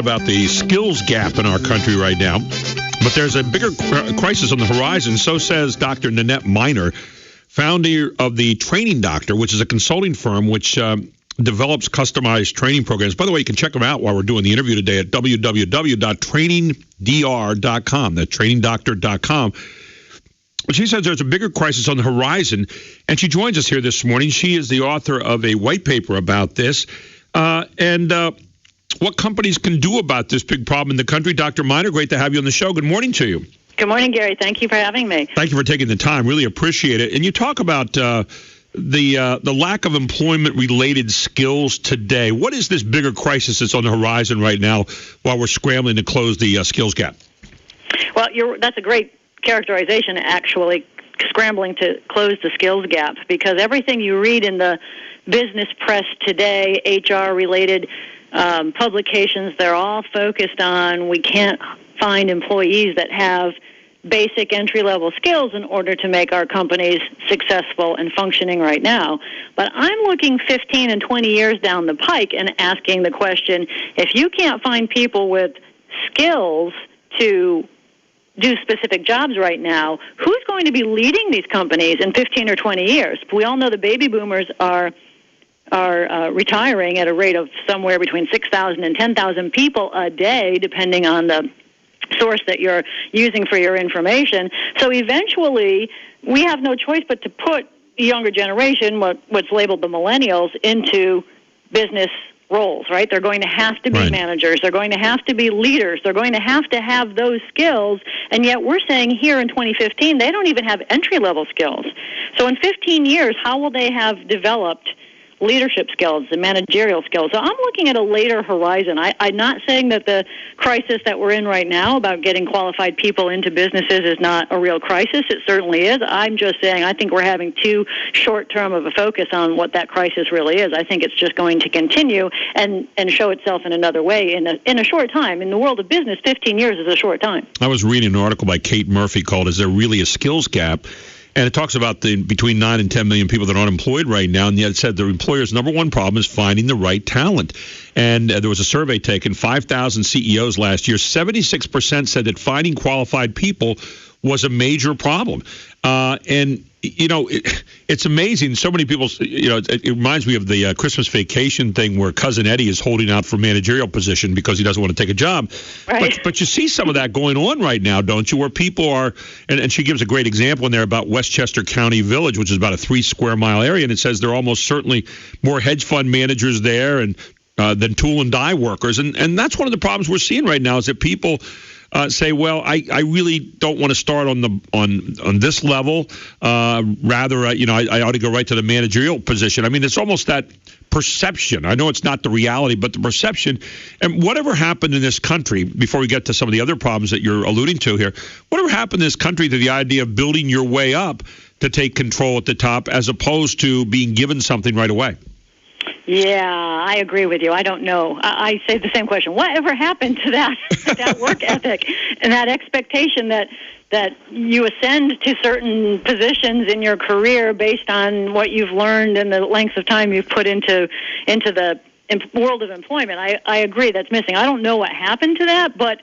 about the skills gap in our country right now. But there's a bigger crisis on the horizon. So says Dr. Nanette Miner, founder of the Training Doctor, which is a consulting firm which develops customized training programs. By the way, you can check them out while we're doing the interview today at www.trainingdr.com. That's trainingdoctor.com. She says there's a bigger crisis on the horizon, and she joins us here this morning. She is the author of a white paper about this and what companies can do about this big problem in the country. Dr. Miner, great to have you on the show. Good morning to you. Good morning, Gary. Thank you for having me. Thank you for taking the time. Really appreciate it. And you talk about the lack of employment-related skills today. What is this bigger crisis that's on the horizon right now while we're scrambling to close the skills gap? Well, that's a great characterization, actually, scrambling to close the skills gap, because everything you read in the business press today, HR-related publications, they're all focused on we can't find employees that have basic entry-level skills in order to make our companies successful and functioning right now. But I'm looking 15 and 20 years down the pike and asking the question, if you can't find people with skills to do specific jobs right now, who's going to be leading these companies in 15 or 20 years? We all know the baby boomers are retiring at a rate of somewhere between 6,000 and 10,000 people a day, depending on the source that you're using for your information. So eventually, we have no choice but to put the younger generation, what's labeled the millennials, into business roles, right? They're going to have to be managers. They're going to have to be leaders. They're going to have those skills. And yet we're saying here in 2015, they don't even have entry-level skills. So in 15 years, how will they have developed leadership skills and managerial skills? So I'm looking at a later horizon. I'm not saying that the crisis that we're in right now about getting qualified people into businesses is not a real crisis. It certainly is. I'm just saying I think we're having too short-term of a focus on what that crisis really is. I think it's just going to continue and show itself in another way in a short time. In the world of business, 15 years is a short time. I was reading an article by Kate Murphy called "Is There Really a Skills Gap?" And it talks about between 9 and 10 million people that are unemployed right now, and yet it said the employer's number one problem is finding the right talent. And there was a survey taken, 5,000 CEOs last year. 76% said that finding qualified people was a major problem. And, it's amazing. So many people, it reminds me of the Christmas Vacation thing where Cousin Eddie is holding out for managerial position because he doesn't want to take a job. Right. But you see some of that going on right now, don't you, where people are, and she gives a great example in there about Westchester County Village, which is about a 3-square-mile area, and it says there are almost certainly more hedge fund managers there and than tool and die workers. And that's one of the problems we're seeing right now is that people say, well, I really don't want to start on this level. Rather, I ought to go right to the managerial position. I mean, it's almost that perception. I know it's not the reality, but the perception. And whatever happened in this country, before we get to some of the other problems that you're alluding to here, whatever happened in this country to the idea of building your way up to take control at the top as opposed to being given something right away? Yeah, I agree with you. I don't know. I say the same question. Whatever happened to that work ethic and that expectation that you ascend to certain positions in your career based on what you've learned and the length of time you've put into the world of employment? I agree that's missing. I don't know what happened to that, but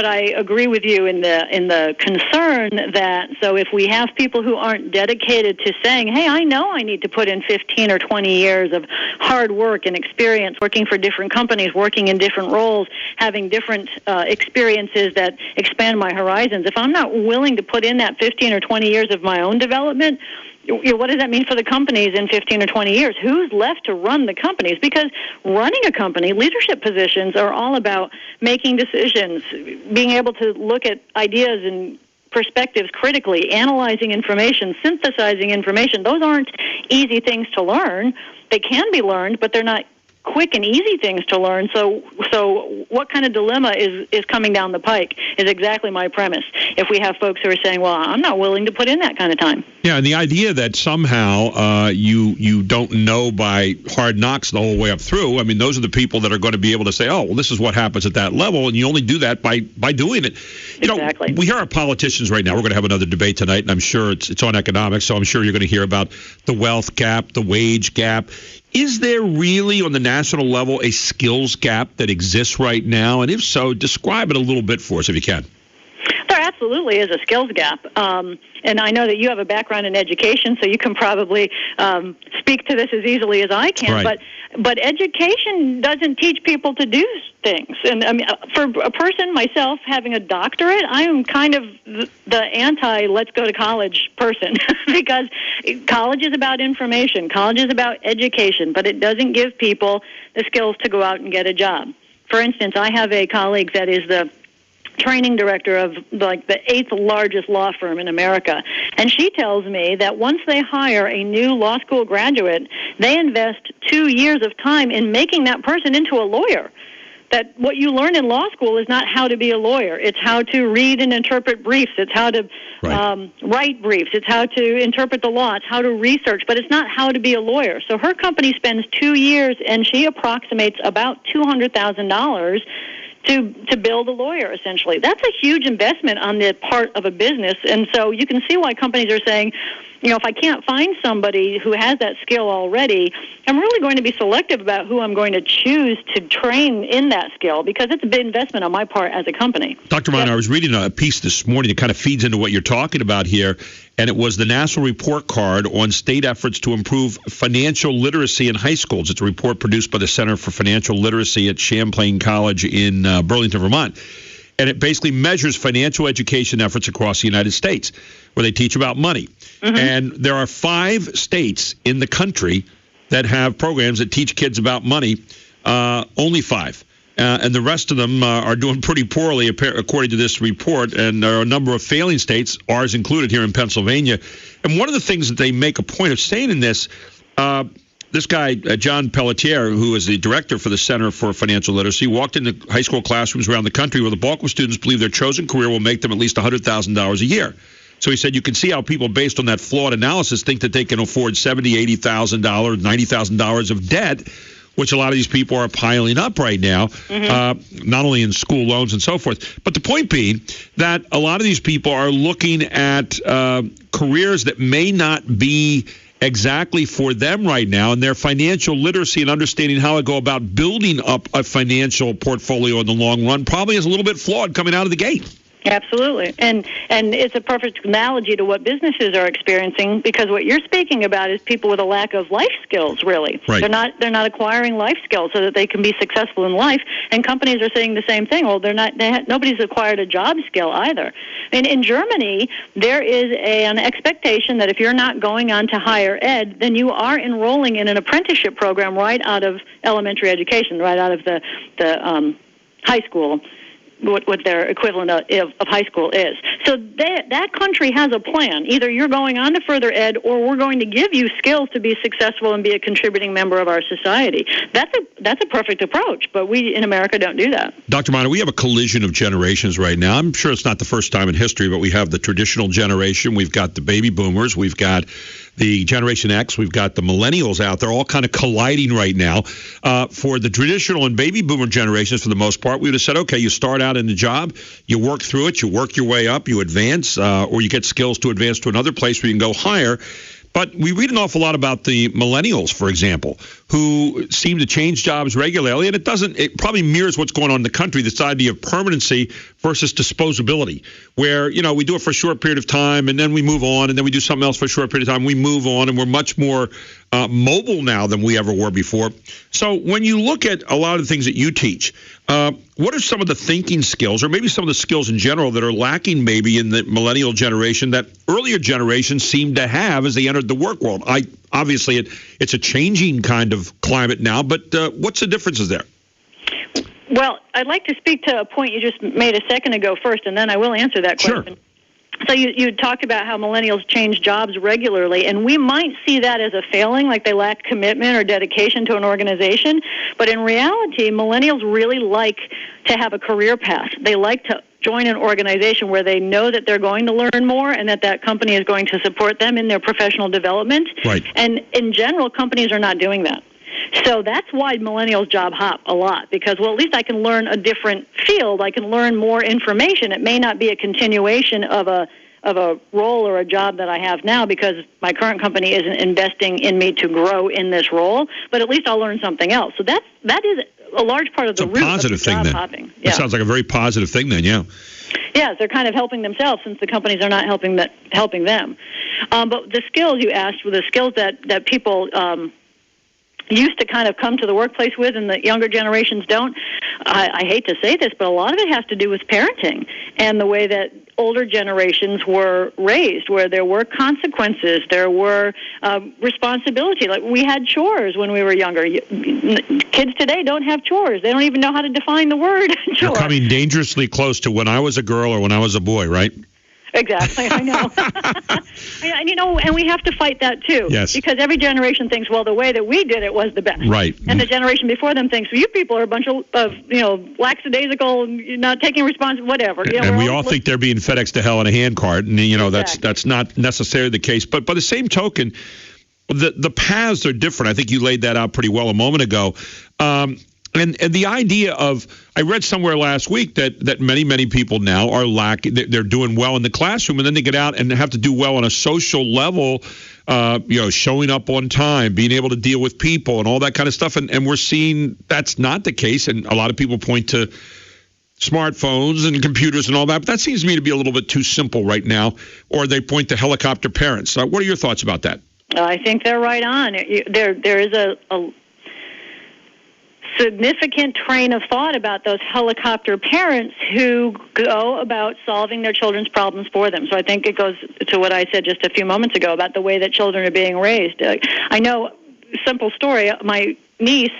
I agree with you in the concern that, so if we have people who aren't dedicated to saying, hey, I know I need to put in 15 or 20 years of hard work and experience working for different companies, working in different roles, having different experiences that expand my horizons, if I'm not willing to put in that 15 or 20 years of my own development, what does that mean for the companies in 15 or 20 years? Who's left to run the companies? Because running a company, leadership positions are all about making decisions, being able to look at ideas and perspectives critically, analyzing information, synthesizing information. Those aren't easy things to learn. They can be learned, but they're not quick and easy things to learn. So what kind of dilemma is coming down the pike is exactly my premise. If we have folks who are saying, well, I'm not willing to put in that kind of time. Yeah, and the idea that somehow you don't know by hard knocks the whole way up through, I mean, those are the people that are going to be able to say, oh, well, this is what happens at that level, and you only do that by doing it. Exactly. We hear our politicians right now. We're going to have another debate tonight, and I'm sure it's on economics, so I'm sure you're going to hear about the wealth gap, the wage gap. Is there really, on the national level, a skills gap that exists right now? And if so, describe it a little bit for us, if you can. There absolutely is a skills gap. And I know that you have a background in education, so you can probably speak to this as easily as I can. Right. But education doesn't teach people to do things. And I mean, for a person, myself, having a doctorate, I am kind of the anti-let's go to college person because college is about information. College is about education, but it doesn't give people the skills to go out and get a job. For instance, I have a colleague that is the training director of like the 8th largest law firm in America. And she tells me that once they hire a new law school graduate, they invest 2 years of time in making that person into a lawyer. That what you learn in law school is not how to be a lawyer. It's how to read and interpret briefs. It's how to write briefs. It's how to interpret the law. It's how to research. But it's not how to be a lawyer. So her company spends 2 years, and she approximates about $200,000 to build a lawyer, essentially. That's a huge investment on the part of a business. And so you can see why companies are saying, you know, if I can't find somebody who has that skill already, I'm really going to be selective about who I'm going to choose to train in that skill because it's a big investment on my part as a company. Dr. Miner, I was reading a piece this morning that kind of feeds into what you're talking about here, and it was the National Report Card on state efforts to improve financial literacy in high schools. It's a report produced by the Center for Financial Literacy at Champlain College in Burlington, Vermont. And it basically measures financial education efforts across the United States, where they teach about money. Mm-hmm. And there are 5 states in the country that have programs that teach kids about money, only 5. And the rest of them are doing pretty poorly, according to this report. And there are a number of failing states, ours included here in Pennsylvania. And one of the things that they make a point of saying in this guy, John Pelletier, who is the director for the Center for Financial Literacy, walked into high school classrooms around the country where the bulk of students believe their chosen career will make them at least $100,000 a year. So he said you can see how people, based on that flawed analysis, think that they can afford $70,000, $80,000, $90,000 of debt, which a lot of these people are piling up right now, not only in school loans and so forth. But the point being that a lot of these people are looking at careers that may not be exactly for them right now, and their financial literacy and understanding how to go about building up a financial portfolio in the long run probably is a little bit flawed coming out of the gate. Absolutely. And it's a perfect analogy to what businesses are experiencing, because what you're speaking about is people with a lack of life skills, really. Right. They're not acquiring life skills so that they can be successful in life, and companies are saying the same thing. Well, nobody's acquired a job skill either. And in Germany, there is an expectation that if you're not going on to higher ed, then you are enrolling in an apprenticeship program right out of elementary education, right out of the high school, what their equivalent of high school is. So that country has a plan. Either you're going on to further ed, or we're going to give you skills to be successful and be a contributing member of our society. That's a perfect approach, but we in America don't do that. Dr. Miner, we have a collision of generations right now. I'm sure it's not the first time in history, but we have the traditional generation. We've got the baby boomers. We've got the Generation X. We've got the millennials out there, all kind of colliding right now. For the traditional and baby boomer generations, for the most part, we would have said, okay, you start out in the job, you work through it, you work your way up, you advance, or you get skills to advance to another place where you can go higher. But we read an awful lot about the millennials, for example, who seem to change jobs regularly, and it probably mirrors what's going on in the country, this idea of permanency versus disposability, where, we do it for a short period of time, and then we move on, and then we do something else for a short period of time, we move on, and we're much more mobile now than we ever were before. So when you look at a lot of the things that you teach, what are some of the thinking skills, or maybe some of the skills in general, that are lacking maybe in the millennial generation that earlier generations seem to have as they entered the work world? Obviously, it's a changing kind of climate now, but what's the differences there? Well, I'd like to speak to a point you just made a second ago first, and then I will answer that question. Sure. So you talked about how millennials change jobs regularly, and we might see that as a failing, like they lack commitment or dedication to an organization. But in reality, millennials really like to have a career path. They like to join an organization where they know that they're going to learn more and that company is going to support them in their professional development. Right. And in general, companies are not doing that. So that's why millennials job hop a lot, because, well, at least I can learn a different field. I can learn more information. It may not be a continuation of a a role or a job that I have now because my current company isn't investing in me to grow in this role, but at least I'll learn something else. So that is a large part of the root of the job hopping. Yeah. That sounds like a very positive thing then, yeah. Yes, they're kind of helping themselves since the companies are not helping them. But the skills you asked were the skills that people used to kind of come to the workplace with and the younger generations don't. I hate to say this, but a lot of it has to do with parenting and the way that older generations were raised, where there were consequences, there were responsibility. Like we had chores when we were younger. Kids today don't have chores. They don't even know how to define the word chore. You're coming dangerously close to when I was a girl or when I was a boy, right? Exactly, I know. And we have to fight that too. Yes. Because every generation thinks, well, the way that we did it was the best. Right. And the generation before them thinks, well, you people are a bunch of lackadaisical, not taking responsibility, whatever. And we all think they're being FedExed to hell in a handcart, and exactly. that's not necessarily the case. But by the same token, the paths are different. I think you laid that out pretty well a moment ago. And the idea of, I read somewhere last week that many people now are they're doing well in the classroom, and then they get out and have to do well on a social level, showing up on time, being able to deal with people and all that kind of stuff. And we're seeing that's not the case. And a lot of people point to smartphones and computers and all that. But that seems to me to be a little bit too simple right now. Or they point to helicopter parents. What are your thoughts about that? I think they're right on. There is a significant train of thought about those helicopter parents who go about solving their children's problems for them. So I think it goes to what I said just a few moments ago about the way that children are being raised. I know, simple story, my niece,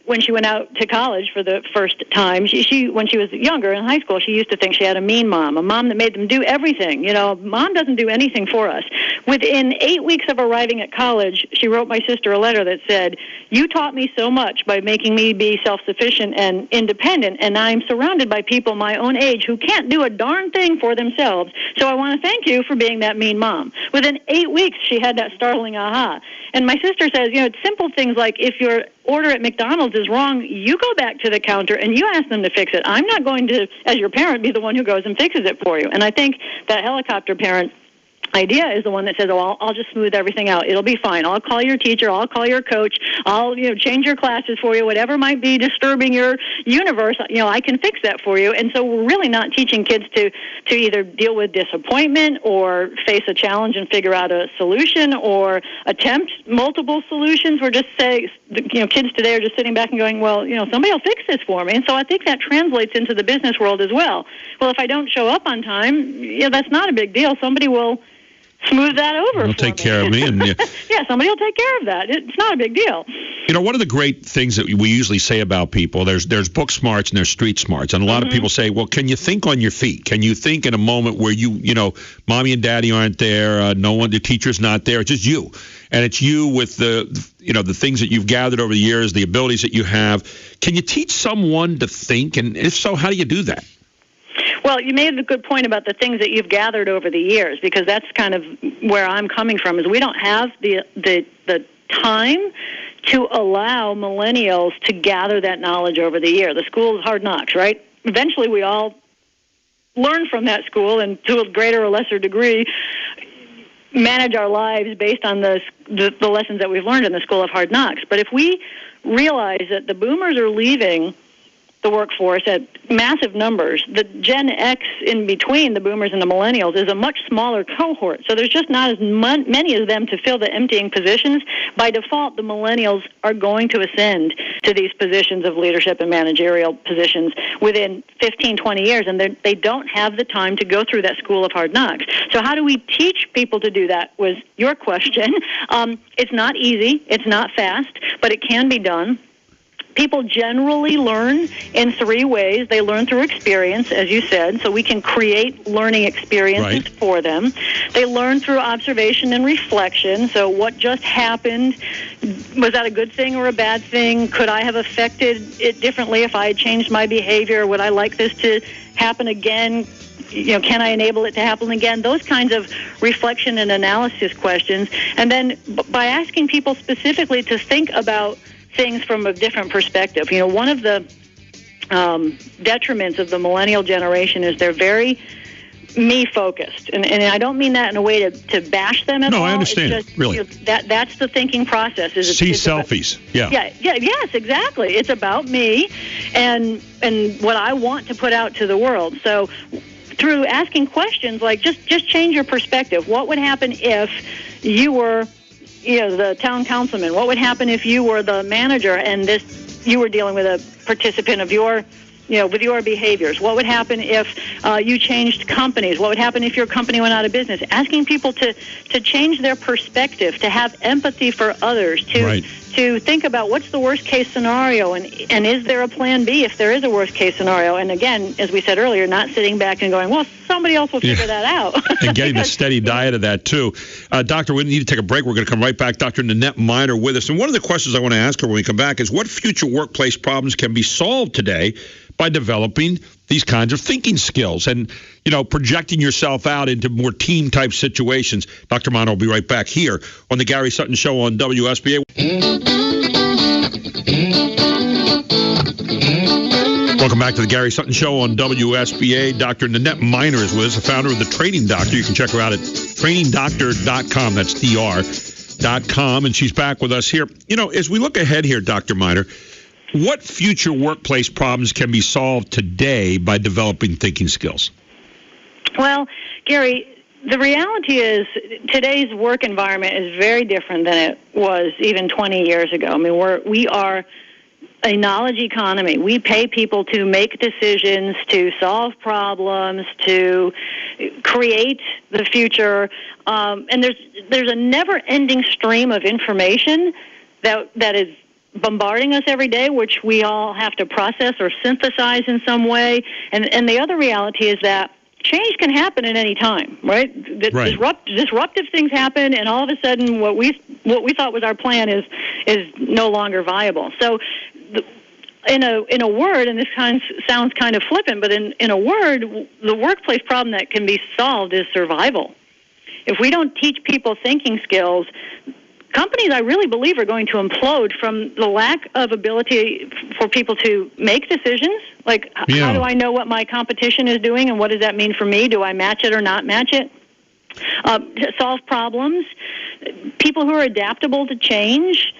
when she went out to college for the first time, she when she was younger in high school, she used to think she had a mean mom, a mom that made them do everything. Mom doesn't do anything for us. Within 8 weeks of arriving at college, she wrote my sister a letter that said, you taught me so much by making me be self-sufficient and independent, and I'm surrounded by people my own age who can't do a darn thing for themselves, so I want to thank you for being that mean mom. Within 8 weeks, she had that startling aha. And my sister says, it's simple things like if your order at McDonald's is wrong, you go back to the counter and you ask them to fix it. I'm not going to, as your parent, be the one who goes and fixes it for you. And I think that helicopter parent idea is the one that says, I'll just smooth everything out. It'll be fine. I'll call your teacher. I'll call your coach. I'll change your classes for you. Whatever might be disturbing your universe, I can fix that for you. And so we're really not teaching kids to either deal with disappointment or face a challenge and figure out a solution or attempt multiple solutions. We're just saying, kids today are just sitting back and going, well, somebody will fix this for me. And so I think that translates into the business world as well. Well, if I don't show up on time, that's not a big deal. Somebody will smooth that over. They'll take care of me. And, yeah, somebody will take care of that. It's not a big deal. One of the great things that we usually say about people, there's book smarts and there's street smarts. And a lot of people say, well, can you think on your feet? Can you think in a moment where mommy and daddy aren't there, no one, the teacher's not there, it's just you. And it's you with the things that you've gathered over the years, the abilities that you have. Can you teach someone to think? And if so, how do you do that? Well, you made a good point about the things that you've gathered over the years, because that's kind of where I'm coming from, is we don't have the time to allow millennials to gather that knowledge over the year. The school is hard knocks, right? Eventually we all learn from that school and to a greater or lesser degree manage our lives based on the lessons that we've learned in the school of hard knocks. But if we realize that the boomers are leaving the workforce at massive numbers, the Gen X in between the boomers and the millennials is a much smaller cohort. So there's just not as many of them to fill the emptying positions. By default, the millennials are going to ascend to these positions of leadership and managerial positions within 15, 20 years, and they don't have the time to go through that school of hard knocks. So how do we teach people to do that was your question. It's not easy. It's not fast, but it can be done. People generally learn in three ways. They learn through experience, as you said, so we can create learning experiences for them. They learn through observation and reflection. So what just happened, was that a good thing or a bad thing? Could I have affected it differently if I had changed my behavior? Would I like this to happen again? Can I enable it to happen again? Those kinds of reflection and analysis questions. And then by asking people specifically to think about things from a different perspective. One of the detriments of the millennial generation is they're very me focused, and I don't mean that in a way to bash them at all. No, I understand. It's just, really, that's the thinking process. It's selfies. Yes, exactly. It's about me, and what I want to put out to the world. So, through asking questions like just change your perspective. What would happen if you were, the town councilman? What would happen if you were the manager and you were dealing with a participant of your, with your behaviors? What would happen if you changed companies? What would happen if your company went out of business? Asking people to change their perspective, to have empathy for others, to think about what's the worst case scenario, and is there a plan B if there is a worst case scenario? And again, as we said earlier, not sitting back and going, well, somebody else will figure that out. And getting a steady diet of that, too. Doctor, we need to take a break. We're going to come right back. Dr. Nanette Miner with us. And one of the questions I want to ask her when we come back is what future workplace problems can be solved today by developing these kinds of thinking skills and, projecting yourself out into more team-type situations. Dr. Miner will be right back here on the Gary Sutton Show on WSBA. Welcome back to the Gary Sutton Show on WSBA. Dr. Nanette Miner is with us, the founder of The Training Doctor. You can check her out at trainingdoctor.com. That's DR.com. And she's back with us here. As we look ahead here, Dr. Miner, what future workplace problems can be solved today by developing thinking skills? Well, Gary, the reality is today's work environment is very different than it was even 20 years ago. I mean, we are a knowledge economy. We pay people to make decisions, to solve problems, to create the future, and there's a never-ending stream of information that is bombarding us every day, which we all have to process or synthesize in some way. And the other reality is that change can happen at any time, right? Disruptive things happen, and all of a sudden, what we thought was our plan is no longer viable. So, in a word, and this sounds kind of flippant, but in a word, the workplace problem that can be solved is survival. If we don't teach people thinking skills, companies, I really believe, are going to implode from the lack of ability for people to make decisions. Like, how do I know what my competition is doing, and what does that mean for me? Do I match it or not match it? Solve problems. People who are adaptable to change.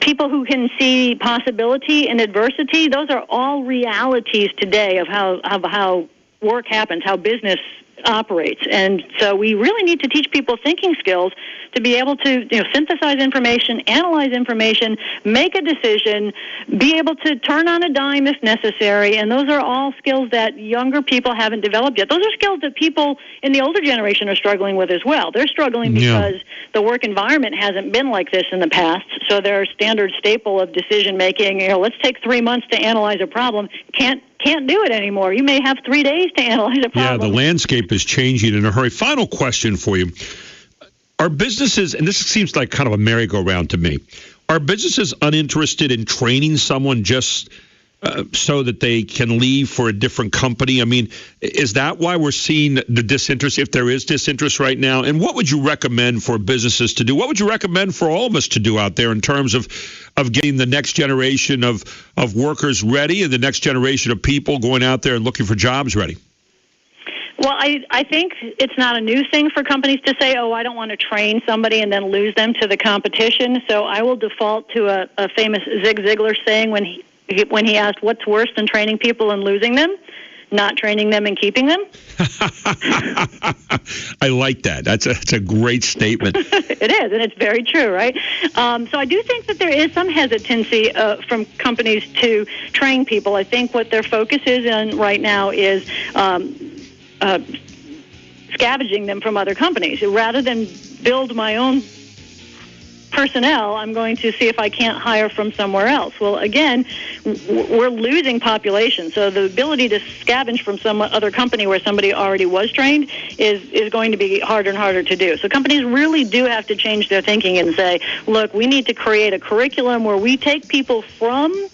People who can see possibility in adversity. Those are all realities today of how work happens, how business operates. And so we really need to teach people thinking skills to be able to synthesize information, analyze information, make a decision, be able to turn on a dime if necessary. And those are all skills that younger people haven't developed yet. Those are skills that people in the older generation are struggling with as well. They're struggling because the work environment hasn't been like this in the past. So their standard staple of decision making, let's take 3 months to analyze a problem, can't do it anymore. You may have 3 days to analyze a problem. Yeah, the landscape is changing in a hurry. Final question for you. Are businesses, and this seems like kind of a merry-go-round to me, are businesses uninterested in training someone just so that they can leave for a different company? I mean, is that why we're seeing the disinterest, if there is disinterest right now? And what would you recommend for businesses to do? What would you recommend for all of us to do out there in terms of getting the next generation of workers ready and the next generation of people going out there and looking for jobs ready? Well, I think it's not a new thing for companies to say, I don't want to train somebody and then lose them to the competition. So I will default to a famous Zig Ziglar saying when he asked what's worse than training people and losing them, not training them and keeping them. I like that. That's a great statement. It is, and it's very true, right? So I do think that there is some hesitancy from companies to train people. I think what their focus is on right now is scavenging them from other companies. Rather than build my own personnel, I'm going to see if I can't hire from somewhere else. Well, again, we're losing population, so the ability to scavenge from some other company where somebody already was trained is going to be harder and harder to do. So companies really do have to change their thinking and say, look, we need to create a curriculum where we take people from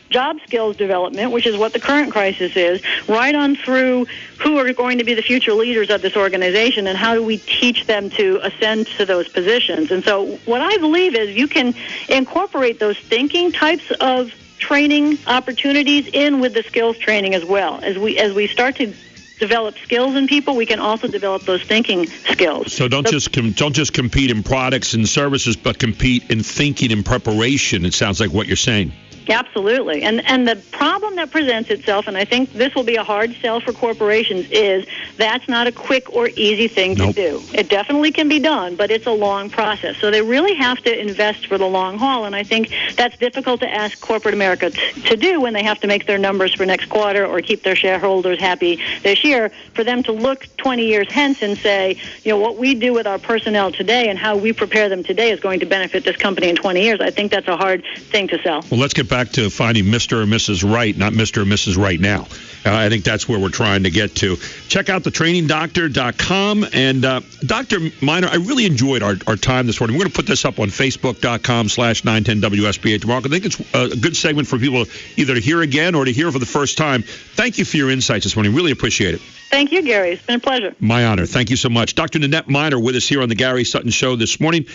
job skills development, which is what the current crisis is, right on through who are going to be the future leaders of this organization and how do we teach them to ascend to those positions. And so what I believe is you can incorporate those thinking types of training opportunities in with the skills training as well. As we start to develop skills in people, we can also develop those thinking skills. So don't just compete in products and services, but compete in thinking and preparation. It sounds like what you're saying. Absolutely. And the problem that presents itself, and I think this will be a hard sell for corporations, is that's not a quick or easy thing to do. It definitely can be done, but it's a long process. So they really have to invest for the long haul, and I think that's difficult to ask corporate America to do when they have to make their numbers for next quarter or keep their shareholders happy this year. For them to look 20 years hence and say, what we do with our personnel today and how we prepare them today is going to benefit this company in 20 years, I think that's a hard thing to sell. Well, let's get back to finding Mr. or Mrs. Right, not Mr. or Mrs. Right now. I think that's where we're trying to get to. Check out thetrainingdoctor.com. And Dr. Miner, I really enjoyed our time this morning. We're going to put this up on Facebook.com/910WSBA tomorrow. I think it's a good segment for people either to hear again or to hear for the first time. Thank you for your insights this morning. Really appreciate it. Thank you, Gary. It's been a pleasure. My honor. Thank you so much. Dr. Nanette Miner with us here on the Gary Sutton Show this morning.